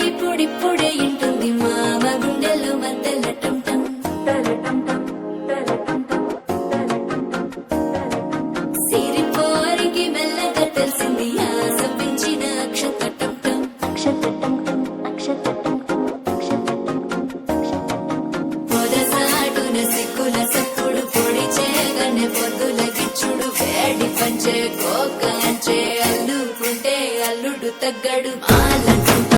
ఇప్పుడిప్పుడే ఇంటుంది మామ గుండెల్లో మధ్యల టం టం సిరిపోరికి మెల్లగా తెలిసింది ఆశ పెంచిన అక్షతటం టం పొదసాటున సిగ్గుల సప్పుడు పొడి చేయగానే పొద్దుల గిచ్చుడు వేడి పంచే కోక